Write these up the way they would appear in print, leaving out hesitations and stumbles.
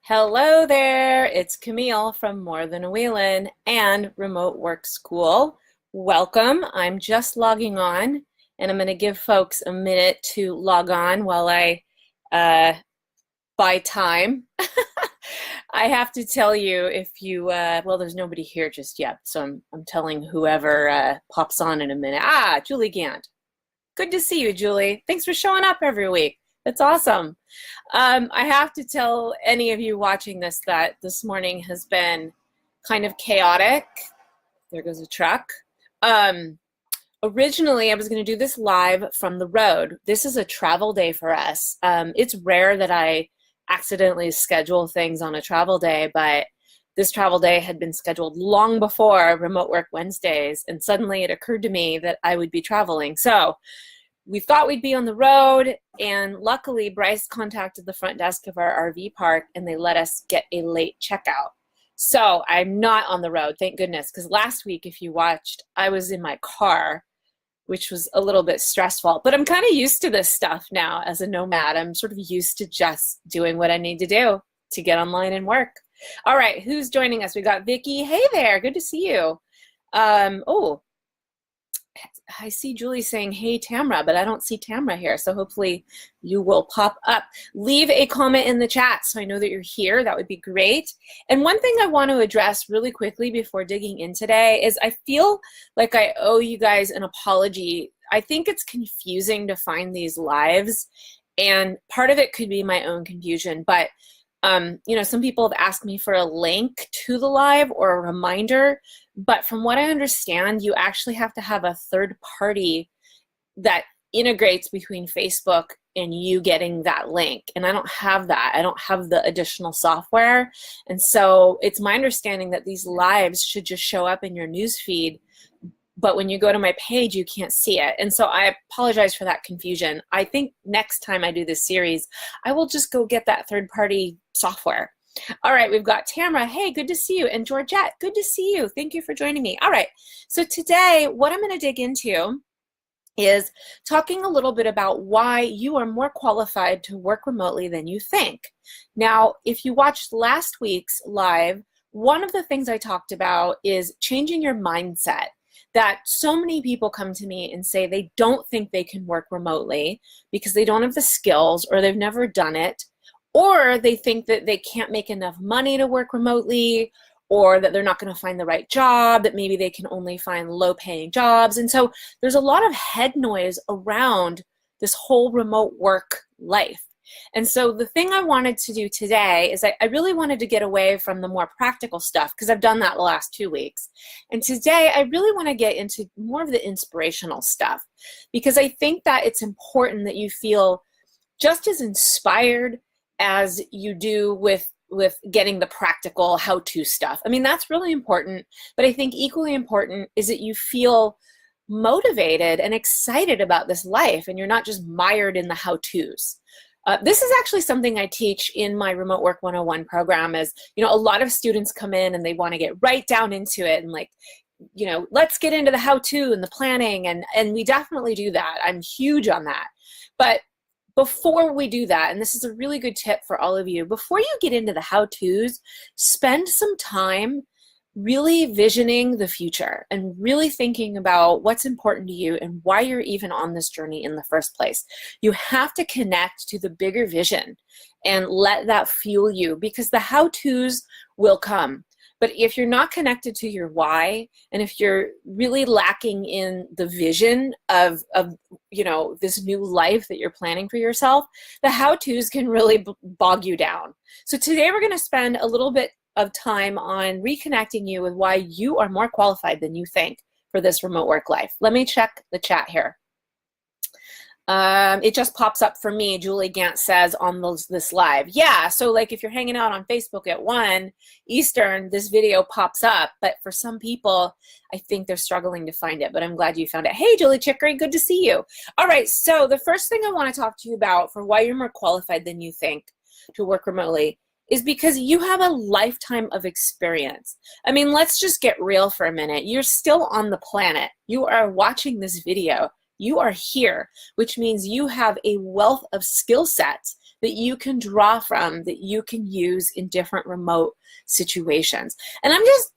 Hello there, it's Camille from More Than a Wheelin' and Remote Work School. Welcome. I'm just logging on and I'm going to give folks a minute to log on while I uh, buy time. I have to tell you if you, well, there's nobody here just yet, so I'm telling whoever pops on in a minute. Julie Gant. Good to see you, Julie. Thanks for showing up every week. That's awesome. I have to tell any of you watching this that this morning has been kind of chaotic. There goes a truck. Originally, I was going to do this live from the road. This is a travel day for us. It's rare that I accidentally schedule things on a travel day, but this travel day had been scheduled long before Remote Work Wednesdays, and suddenly it occurred to me that I would be traveling. So we thought we'd be on the road, and luckily Bryce contacted the front desk of our RV park and they let us get a late checkout. So I'm not on the road, thank goodness, because last week, if you watched, I was in my car, which was a little bit stressful. But I'm kind of used to this stuff now as a nomad. I'm sort of used to just doing what I need to do to get online and work. All right, who's joining us? We got Vicky. Hey there, good to see you. Oh, I see Julie saying, hey, Tamra, but I don't see Tamra here. So hopefully you will pop up. Leave a comment in the chat so I know that you're here. That would be great. And one thing I want to address really quickly before digging in today is I feel like I owe you guys an apology. I think it's confusing to find these lives, and part of it could be my own confusion, but some people have asked me for a link to the live or a reminder, but from what I understand, you actually have to have a third party that integrates between Facebook and you getting that link. And I don't have that. I don't have the additional software. And so it's my understanding that these lives should just show up in your newsfeed, but when you go to my page, you can't see it. And so I apologize for that confusion. I think next time I do this series, I will just go get that third-party software. All right, we've got Tamara. Hey, good to see you. And Georgette, good to see you. Thank you for joining me. All right, so today, what I'm going to dig into is talking a little bit about why you are more qualified to work remotely than you think. Now, if you watched last week's live, one of the things I talked about is changing your mindset. That so many people come to me and say they don't think they can work remotely because they don't have the skills or they've never done it, or they think that they can't make enough money to work remotely, or that they're not going to find the right job, that maybe they can only find low-paying jobs. And so there's a lot of head noise around this whole remote work life. And so the thing I wanted to do today is I really wanted to get away from the more practical stuff because I've done that the last 2 weeks. And today I really want to get into more of the inspirational stuff because I think that it's important that you feel just as inspired as you do with getting the practical how-to stuff. I mean, that's really important, but I think equally important is that you feel motivated and excited about this life and you're not just mired in the how-tos. This is actually something I teach in my Remote Work 101 program is, a lot of students come in and they want to get right down into it and let's get into the how-to and the planning, and we definitely do that. I'm huge on that. But before we do that, and this is a really good tip for all of you, before you get into the how-tos, spend some time really visioning the future and really thinking about what's important to you and why you're even on this journey in the first place. You have to connect to the bigger vision and let that fuel you because the how-tos will come. But if you're not connected to your why, and if you're really lacking in the vision of this new life that you're planning for yourself, the how-tos can really bog you down. So today we're going to spend a little bit of time on reconnecting you with why you are more qualified than you think for this remote work life. Let me check the chat here. It just pops up for me. Julie Gant says on this live. Yeah, so like if you're hanging out on Facebook at 1 Eastern, this video pops up. But for some people, I think they're struggling to find it. But I'm glad you found it. Hey, Julie Chicory, good to see you. All right, so the first thing I want to talk to you about for why you're more qualified than you think to work remotely is because you have a lifetime of experience. I mean, let's just get real for a minute. You're still on the planet. You are watching this video. You are here, which means you have a wealth of skill sets that you can draw from, that you can use in different remote situations. And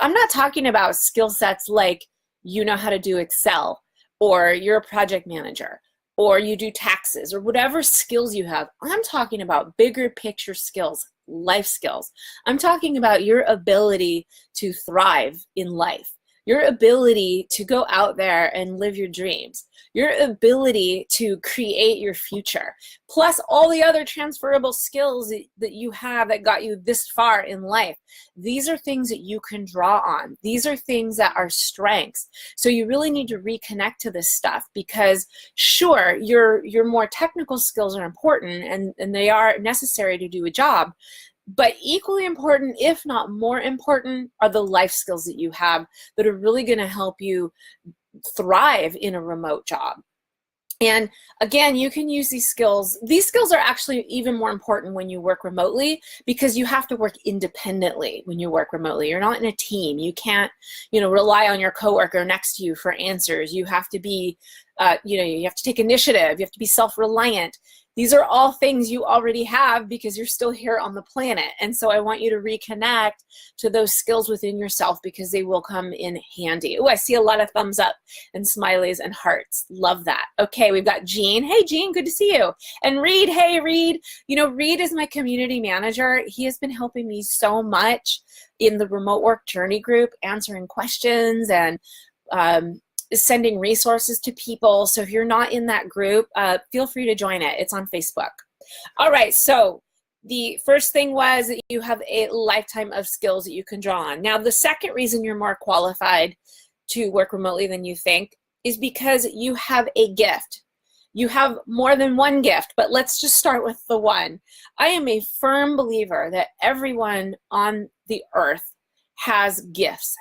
I'm not talking about skill sets like you know how to do Excel, or you're a project manager, or you do taxes, or whatever skills you have. I'm talking about bigger picture skills, life skills. I'm talking about your ability to thrive in life, your ability to go out there and live your dreams, your ability to create your future, plus all the other transferable skills that you have that got you this far in life. These are things that you can draw on. These are things that are strengths. So you really need to reconnect to this stuff, because sure, your more technical skills are important and they are necessary to do a job. But equally important, if not more important, are the life skills that you have that are really going to help you thrive in a remote job. And again, you can use these skills. These skills are actually even more important when you work remotely, because you have to work independently when you work remotely. You're not in a team. You can't, rely on your coworker next to you for answers. You have to be, you have to take initiative. You have to be self-reliant. These are all things you already have because you're still here on the planet. And so I want you to reconnect to those skills within yourself, because they will come in handy. Oh, I see a lot of thumbs up and smileys and hearts. Love that. Okay, we've got Jean. Hey, Jean, good to see you. And Reed, hey, Reed. Reed is my community manager. He has been helping me so much in the remote work journey group, answering questions and sending resources to people. So if you're not in that group, feel free to join it. It's on Facebook. All right, so the first thing was that you have a lifetime of skills that you can draw on. Now, the second reason you're more qualified to work remotely than you think is because you have a gift. You have more than one gift, but let's just start with the one. I am a firm believer that everyone on the earth has gifts,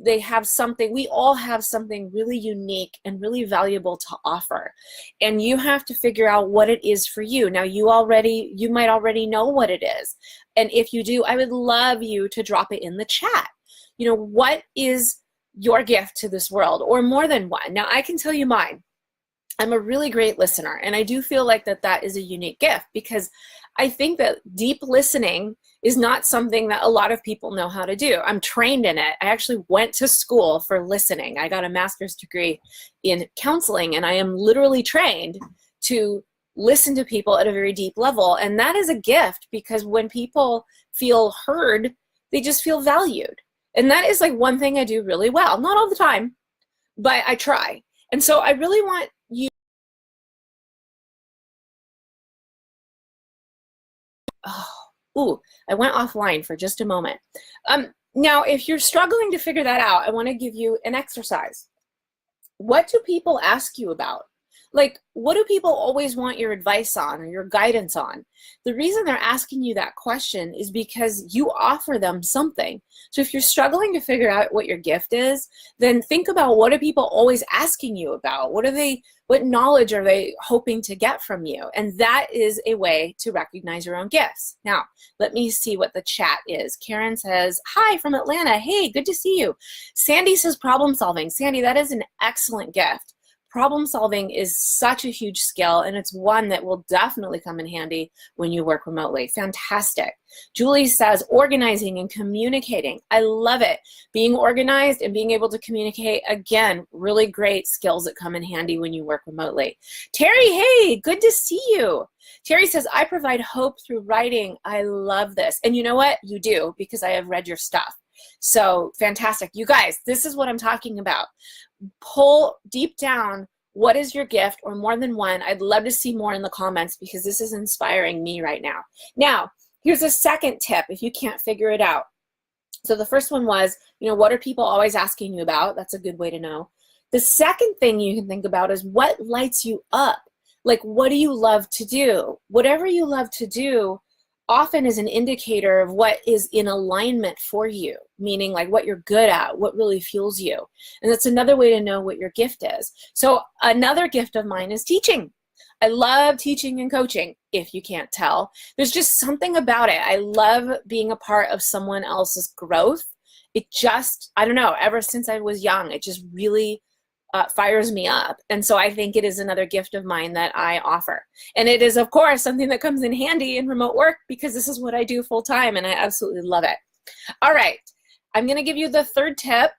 they have something. We all have something really unique and really valuable to offer. And you have to figure out what it is for you. Now, you might already know what it is. And if you do, I would love you to drop it in the chat. What is your gift to this world, or more than one? Now, I can tell you mine. I'm a really great listener, and I do feel like that is a unique gift, because I think that deep listening is not something that a lot of people know how to do. I'm trained in it. I actually went to school for listening. I got a master's degree in counseling, and I am literally trained to listen to people at a very deep level. And that is a gift, because when people feel heard, they just feel valued. And that is like one thing I do really well. Not all the time, but I try. And so I really want you. Ooh, I went offline for just a moment. Now, if you're struggling to figure that out, I want to give you an exercise. What do people ask you about? Like, what do people always want your advice on or your guidance on? The reason they're asking you that question is because you offer them something. So if you're struggling to figure out what your gift is, then think about, what are people always asking you about? What knowledge are they hoping to get from you? And that is a way to recognize your own gifts. Now, let me see what the chat is. Karen says, hi from Atlanta. Hey, good to see you. Sandy says problem solving. Sandy, that is an excellent gift. Problem solving is such a huge skill, and it's one that will definitely come in handy when you work remotely. Fantastic. Julie says organizing and communicating. I love it. Being organized and being able to communicate, again, really great skills that come in handy when you work remotely. Terry, hey, good to see you. Terry says, I provide hope through writing. I love this. And you know what? You do, because I have read your stuff. So fantastic. You guys, this is what I'm talking about. Pull deep down, what is your gift, or more than one? I'd love to see more in the comments, because this is inspiring me right now. Now, here's a second tip if you can't figure it out. So the first one was, what are people always asking you about? That's a good way to know. The second thing you can think about is, what lights you up? Like, what do you love to do? Whatever you love to do often is an indicator of what is in alignment for you, meaning like what you're good at, what really fuels you. And that's another way to know what your gift is. So another gift of mine is teaching. I love teaching and coaching, if you can't tell. There's just something about it. I love being a part of someone else's growth. It just, I don't know, ever since I was young, it just really fires me up. And so I think it is another gift of mine that I offer. And it is, of course, something that comes in handy in remote work because this is what I do full time and I absolutely love it. All right, I'm going to give you the third tip.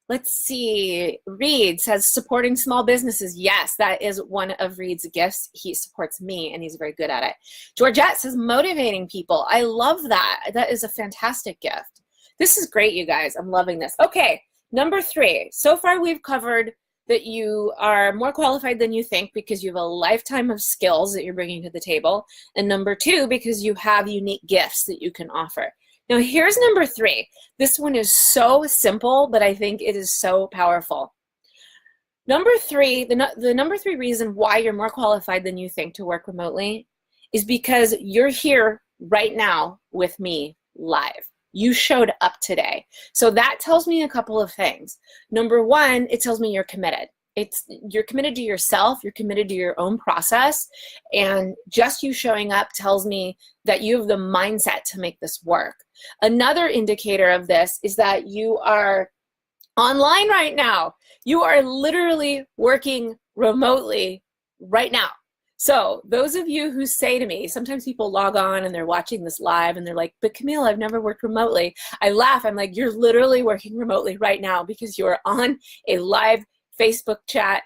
Let's see. Reed says supporting small businesses. Yes, that is one of Reed's gifts. He supports me and he's very good at it. Georgette says motivating people. I love that. That is a fantastic gift. This is great, you guys. I'm loving this. Okay, number 3. So far we've covered that you are more qualified than you think because you have a lifetime of skills that you're bringing to the table. And number 2, because you have unique gifts that you can offer. Now here's number 3. This one is so simple, but I think it is so powerful. Number 3, the number 3 reason why you're more qualified than you think to work remotely is because you're here right now with me live. You showed up today. So that tells me a couple of things. Number 1, it tells me you're committed. You're committed to yourself, you're committed to your own process, and just you showing up tells me that you have the mindset to make this work. Another indicator of this is that you are online right now. You are literally working remotely right now. So those of you who say to me, sometimes people log on and they're watching this live and they're like, but Camille, I've never worked remotely. I laugh, I'm like, you're literally working remotely right now because you're on a live Facebook chat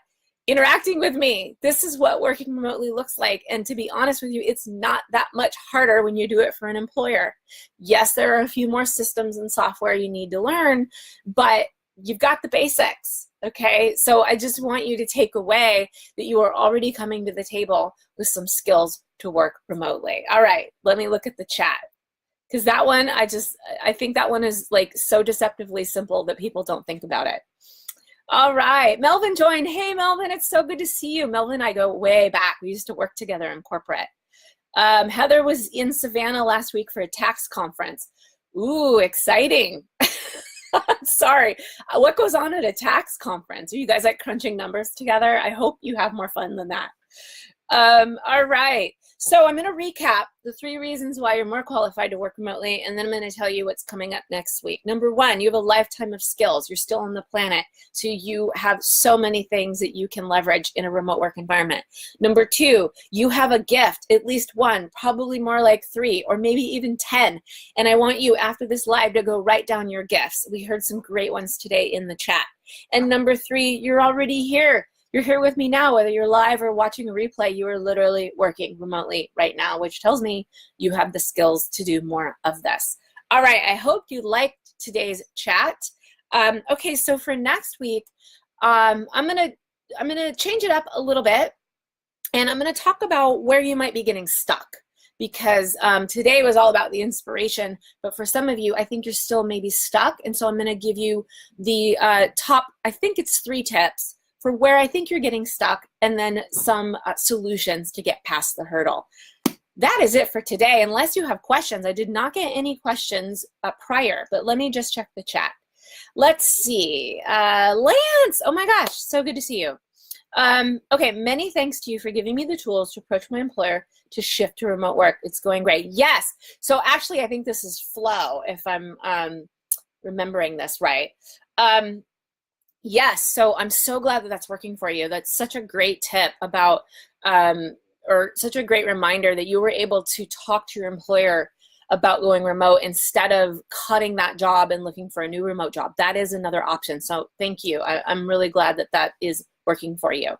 interacting with me. This is what working remotely looks like. And to be honest with you, it's not that much harder when you do it for an employer. Yes, there are a few more systems and software you need to learn, but you've got the basics, okay? So I just want you to take away that you are already coming to the table with some skills to work remotely. All right, let me look at the chat. Because that one, I think that one is like so deceptively simple that people don't think about it. All right, Melvin joined. Hey, Melvin, it's so good to see you. Melvin and I go way back. We used to work together in corporate. Heather was in Savannah last week for a tax conference. Ooh, exciting. Sorry. What goes on at a tax conference? Are you guys like crunching numbers together? I hope you have more fun than that. All right. So I'm going to recap the 3 reasons why you're more qualified to work remotely, and then I'm going to tell you what's coming up next week. Number 1, you have a lifetime of skills. You're still on the planet, so you have so many things that you can leverage in a remote work environment. Number 2, you have a gift, at least 1, probably more like 3, or maybe even 10. And I want you, after this live, to go write down your gifts. We heard some great ones today in the chat. And number 3, you're already here. You're here with me now, whether you're live or watching a replay, you are literally working remotely right now, which tells me you have the skills to do more of this. All right, I hope you liked today's chat. Okay, so for next week, I'm gonna change it up a little bit, and I'm gonna talk about where you might be getting stuck. Because today was all about the inspiration, but for some of you, I think you're still maybe stuck, and so I'm gonna give you the top, I think it's 3 tips for where I think you're getting stuck, and then some solutions to get past the hurdle. That is it for today, unless you have questions. I did not get any questions prior, but let me just check the chat. Let's see. Lance, oh my gosh, so good to see you. Okay, many thanks to you for giving me the tools to approach my employer to shift to remote work. It's going great. Yes, so actually I think this is Flo, if I'm remembering this right. Yes, so I'm so glad that that's working for you. That's such a great tip about, or such a great reminder that you were able to talk to your employer about going remote instead of cutting that job and looking for a new remote job. That is another option. So thank you. I'm really glad that that is working for you.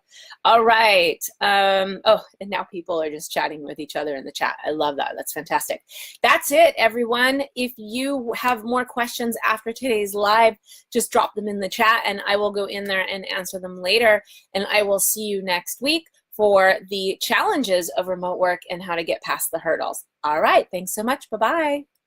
All right. Oh, and now people are just chatting with each other in the chat. I love that. That's fantastic. That's it, everyone. If you have more questions after today's live, just drop them in the chat and I will go in there and answer them later. And I will see you next week for the challenges of remote work and how to get past the hurdles. All right. Thanks so much. Bye-bye.